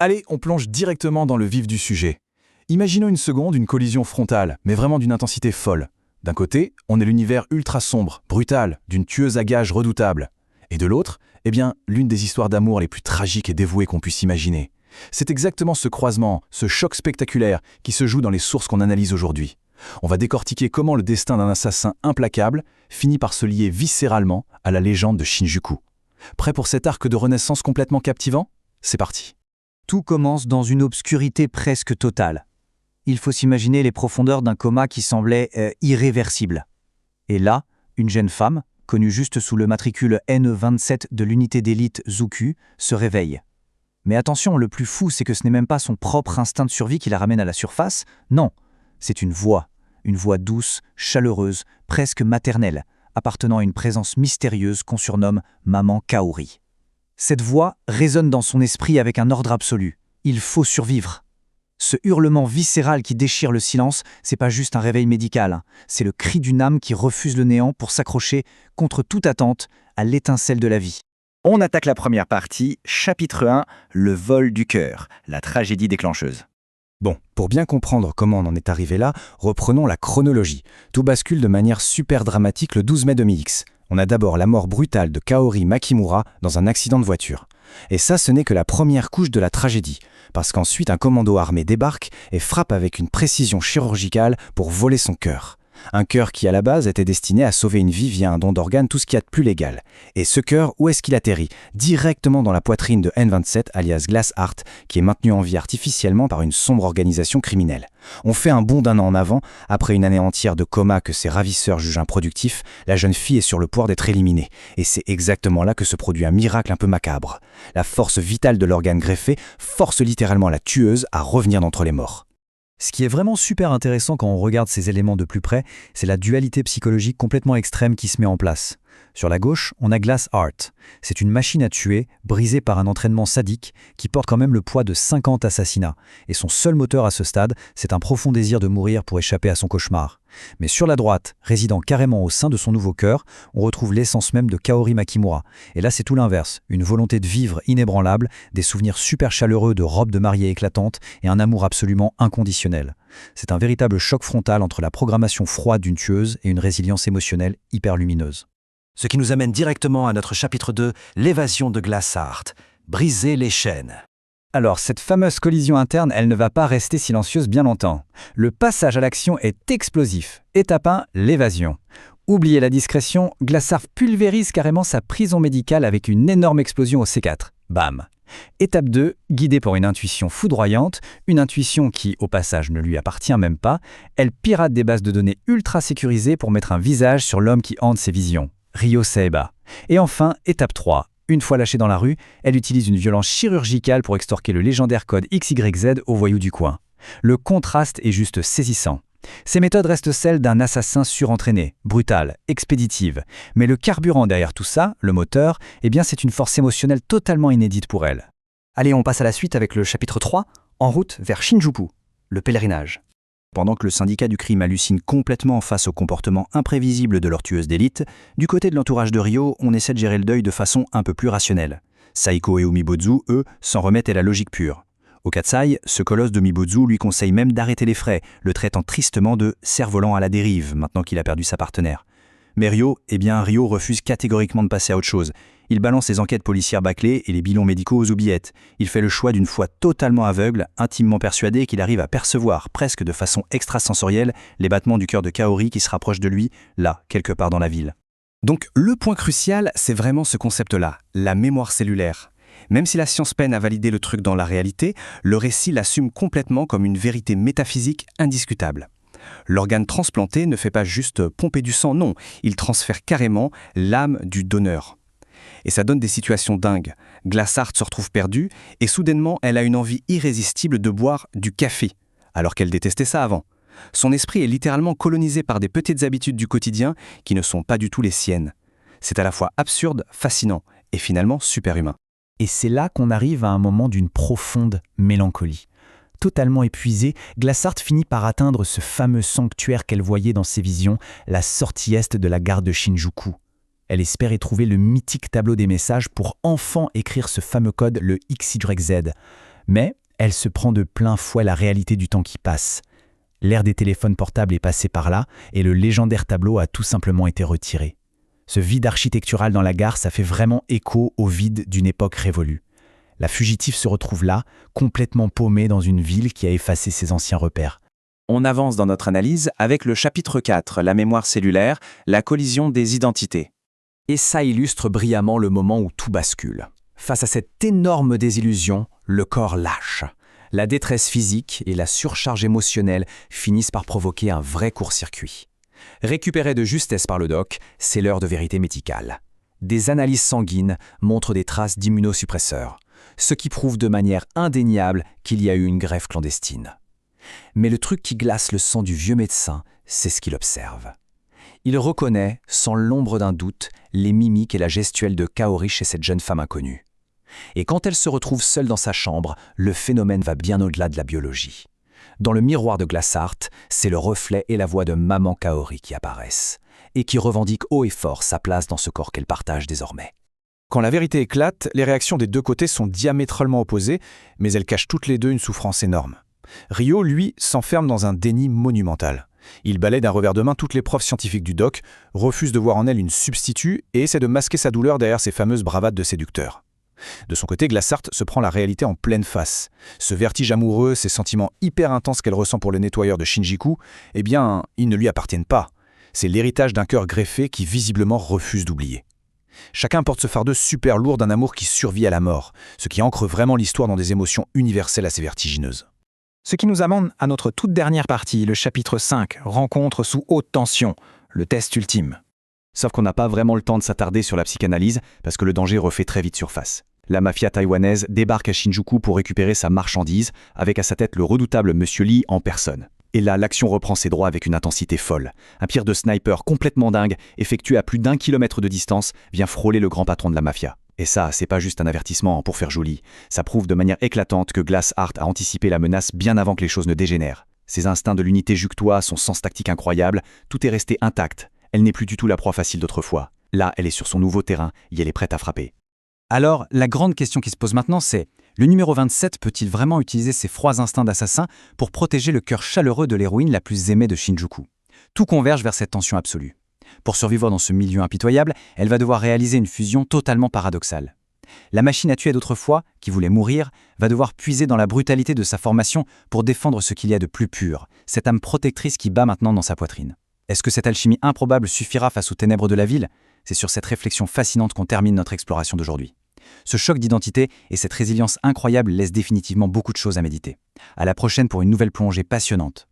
Allez, on plonge directement dans le vif du sujet. Imaginons une seconde une collision frontale, mais vraiment d'une intensité folle. D'un côté, on est l'univers ultra sombre, brutal, d'une tueuse à gages redoutable. Et de l'autre, l'une des histoires d'amour les plus tragiques et dévouées qu'on puisse imaginer. C'est exactement ce croisement, ce choc spectaculaire qui se joue dans les sources qu'on analyse aujourd'hui. On va décortiquer comment le destin d'un assassin implacable finit par se lier viscéralement à la légende de Shinjuku. Prêt pour cet arc de renaissance complètement captivant ? C'est parti. Tout commence dans une obscurité presque totale. Il faut s'imaginer les profondeurs d'un coma qui semblait irréversible. Et là, une jeune femme, connue juste sous le matricule N27 de l'unité d'élite Zuku, se réveille. Mais attention, le plus fou, c'est que ce n'est même pas son propre instinct de survie qui la ramène à la surface. Non, c'est une voix douce, chaleureuse, presque maternelle, appartenant à une présence mystérieuse qu'on surnomme Maman Kaori. Cette voix résonne dans son esprit avec un ordre absolu. Il faut survivre. Ce hurlement viscéral qui déchire le silence, c'est pas juste un réveil médical, c'est le cri d'une âme qui refuse le néant pour s'accrocher, contre toute attente, à l'étincelle de la vie. On attaque la première partie, chapitre 1, le vol du cœur, la tragédie déclencheuse. Bon, pour bien comprendre comment on en est arrivé là, reprenons la chronologie. Tout bascule de manière super dramatique le 12 mai 2000X. On a d'abord la mort brutale de Kaori Makimura dans un accident de voiture. Et ça, ce n'est que la première couche de la tragédie, parce qu'ensuite un commando armé débarque et frappe avec une précision chirurgicale pour voler son cœur. Un cœur qui, à la base, était destiné à sauver une vie via un don d'organes, tout ce qu'il y a de plus légal. Et ce cœur, où est-ce qu'il atterrit ? Directement dans la poitrine de N27, alias Glassheart, qui est maintenu en vie artificiellement par une sombre organisation criminelle. On fait un bond d'un an en avant. Après une année entière de coma que ses ravisseurs jugent improductif, la jeune fille est sur le point d'être éliminée. Et c'est exactement là que se produit un miracle un peu macabre. La force vitale de l'organe greffé force littéralement la tueuse à revenir d'entre les morts. Ce qui est vraiment super intéressant quand on regarde ces éléments de plus près, c'est la dualité psychologique complètement extrême qui se met en place. Sur la gauche, on a Glassheart. C'est une machine à tuer, brisée par un entraînement sadique, qui porte quand même le poids de 50 assassinats. Et son seul moteur à ce stade, c'est un profond désir de mourir pour échapper à son cauchemar. Mais sur la droite, résidant carrément au sein de son nouveau cœur, on retrouve l'essence même de Kaori Makimura. Et là, c'est tout l'inverse. Une volonté de vivre inébranlable, des souvenirs super chaleureux de robes de mariée éclatantes et un amour absolument inconditionnel. C'est un véritable choc frontal entre la programmation froide d'une tueuse et une résilience émotionnelle hyper lumineuse. Ce qui nous amène directement à notre chapitre 2, l'évasion de Glassheart. Briser les chaînes. Alors, cette fameuse collision interne, elle ne va pas rester silencieuse bien longtemps. Le passage à l'action est explosif. Étape 1, l'évasion. Oubliez la discrétion, Glassheart pulvérise carrément sa prison médicale avec une énorme explosion au C4. Bam. Étape 2, guidée par une intuition foudroyante, une intuition qui, au passage, ne lui appartient même pas, elle pirate des bases de données ultra sécurisées pour mettre un visage sur l'homme qui hante ses visions. Ryo Saeba. Et enfin, étape 3. Une fois lâchée dans la rue, elle utilise une violence chirurgicale pour extorquer le légendaire code XYZ aux voyous du coin. Le contraste est juste saisissant. Ces méthodes restent celles d'un assassin surentraîné, brutal, expéditive. Mais le carburant derrière tout ça, le moteur, c'est une force émotionnelle totalement inédite pour elle. Allez, on passe à la suite avec le chapitre 3, en route vers Shinjuku, le pèlerinage. Pendant que le syndicat du crime hallucine complètement face au comportement imprévisible de leur tueuse d'élite, du côté de l'entourage de Ryo, on essaie de gérer le deuil de façon un peu plus rationnelle. Saiko et Umibozu, eux, s'en remettent à la logique pure. Au Katsai, ce colosse de Umibozu lui conseille même d'arrêter les frais, le traitant tristement de cerf-volant à la dérive, maintenant qu'il a perdu sa partenaire. Mais Ryo refuse catégoriquement de passer à autre chose. Il balance les enquêtes policières bâclées et les bilans médicaux aux oubliettes. Il fait le choix d'une foi totalement aveugle, intimement persuadé qu'il arrive à percevoir, presque de façon extrasensorielle, les battements du cœur de Kaori qui se rapproche de lui, là, quelque part dans la ville. Donc le point crucial, c'est vraiment ce concept-là, la mémoire cellulaire. Même si la science peine à valider le truc dans la réalité, le récit l'assume complètement comme une vérité métaphysique indiscutable. L'organe transplanté ne fait pas juste pomper du sang, non, il transfère carrément l'âme du donneur. Et ça donne des situations dingues. Glassheart se retrouve perdue et soudainement elle a une envie irrésistible de boire du café, alors qu'elle détestait ça avant. Son esprit est littéralement colonisé par des petites habitudes du quotidien qui ne sont pas du tout les siennes. C'est à la fois absurde, fascinant et finalement superhumain. Et c'est là qu'on arrive à un moment d'une profonde mélancolie. Totalement épuisée, Glassheart finit par atteindre ce fameux sanctuaire qu'elle voyait dans ses visions, la sortie est de la gare de Shinjuku. Elle espérait trouver le mythique tableau des messages pour enfin écrire ce fameux code, le XYZ. Mais elle se prend de plein fouet la réalité du temps qui passe. L'ère des téléphones portables est passée par là et le légendaire tableau a tout simplement été retiré. Ce vide architectural dans la gare, ça fait vraiment écho au vide d'une époque révolue. La fugitive se retrouve là, complètement paumée dans une ville qui a effacé ses anciens repères. On avance dans notre analyse avec le chapitre 4, la mémoire cellulaire, la collision des identités. Et ça illustre brillamment le moment où tout bascule. Face à cette énorme désillusion, le corps lâche. La détresse physique et la surcharge émotionnelle finissent par provoquer un vrai court-circuit. Récupéré de justesse par le doc, c'est l'heure de vérité médicale. Des analyses sanguines montrent des traces d'immunosuppresseurs, ce qui prouve de manière indéniable qu'il y a eu une greffe clandestine. Mais le truc qui glace le sang du vieux médecin, c'est ce qu'il observe. Il reconnaît, sans l'ombre d'un doute, les mimiques et la gestuelle de Kaori chez cette jeune femme inconnue. Et quand elle se retrouve seule dans sa chambre, le phénomène va bien au-delà de la biologie. Dans le miroir de Glassart, c'est le reflet et la voix de maman Kaori qui apparaissent, et qui revendique haut et fort sa place dans ce corps qu'elle partage désormais. Quand la vérité éclate, les réactions des deux côtés sont diamétralement opposées, mais elles cachent toutes les deux une souffrance énorme. Ryo, lui, s'enferme dans un déni monumental. Il balaie d'un revers de main toutes les preuves scientifiques du doc, refuse de voir en elle une substitut et essaie de masquer sa douleur derrière ses fameuses bravades de séducteur. De son côté, Glassart se prend la réalité en pleine face. Ce vertige amoureux, ces sentiments hyper intenses qu'elle ressent pour le nettoyeur de Shinjuku, eh bien, ils ne lui appartiennent pas. C'est l'héritage d'un cœur greffé qui visiblement refuse d'oublier. Chacun porte ce fardeau super lourd d'un amour qui survit à la mort, ce qui ancre vraiment l'histoire dans des émotions universelles assez vertigineuses. Ce qui nous amène à notre toute dernière partie, le chapitre 5, rencontre sous haute tension, le test ultime. Sauf qu'on n'a pas vraiment le temps de s'attarder sur la psychanalyse, parce que le danger refait très vite surface. La mafia taïwanaise débarque à Shinjuku pour récupérer sa marchandise, avec à sa tête le redoutable Monsieur Lee en personne. Et là, l'action reprend ses droits avec une intensité folle. Un tir de sniper complètement dingue, effectué à plus d'1 kilomètre de distance, vient frôler le grand patron de la mafia. Et ça, c'est pas juste un avertissement pour faire joli. Ça prouve de manière éclatante que Glassart a anticipé la menace bien avant que les choses ne dégénèrent. Ses instincts de l'unité juctois, son sens tactique incroyable, tout est resté intact. Elle n'est plus du tout la proie facile d'autrefois. Là, elle est sur son nouveau terrain et elle est prête à frapper. Alors, la grande question qui se pose maintenant, c'est le numéro 27 peut-il vraiment utiliser ses froids instincts d'assassin pour protéger le cœur chaleureux de l'héroïne la plus aimée de Shinjuku? Tout converge vers cette tension absolue. Pour survivre dans ce milieu impitoyable, elle va devoir réaliser une fusion totalement paradoxale. La machine à tuer d'autrefois, qui voulait mourir, va devoir puiser dans la brutalité de sa formation pour défendre ce qu'il y a de plus pur, cette âme protectrice qui bat maintenant dans sa poitrine. Est-ce que cette alchimie improbable suffira face aux ténèbres de la ville? C'est sur cette réflexion fascinante qu'on termine notre exploration d'aujourd'hui. Ce choc d'identité et cette résilience incroyable laissent définitivement beaucoup de choses à méditer. À la prochaine pour une nouvelle plongée passionnante.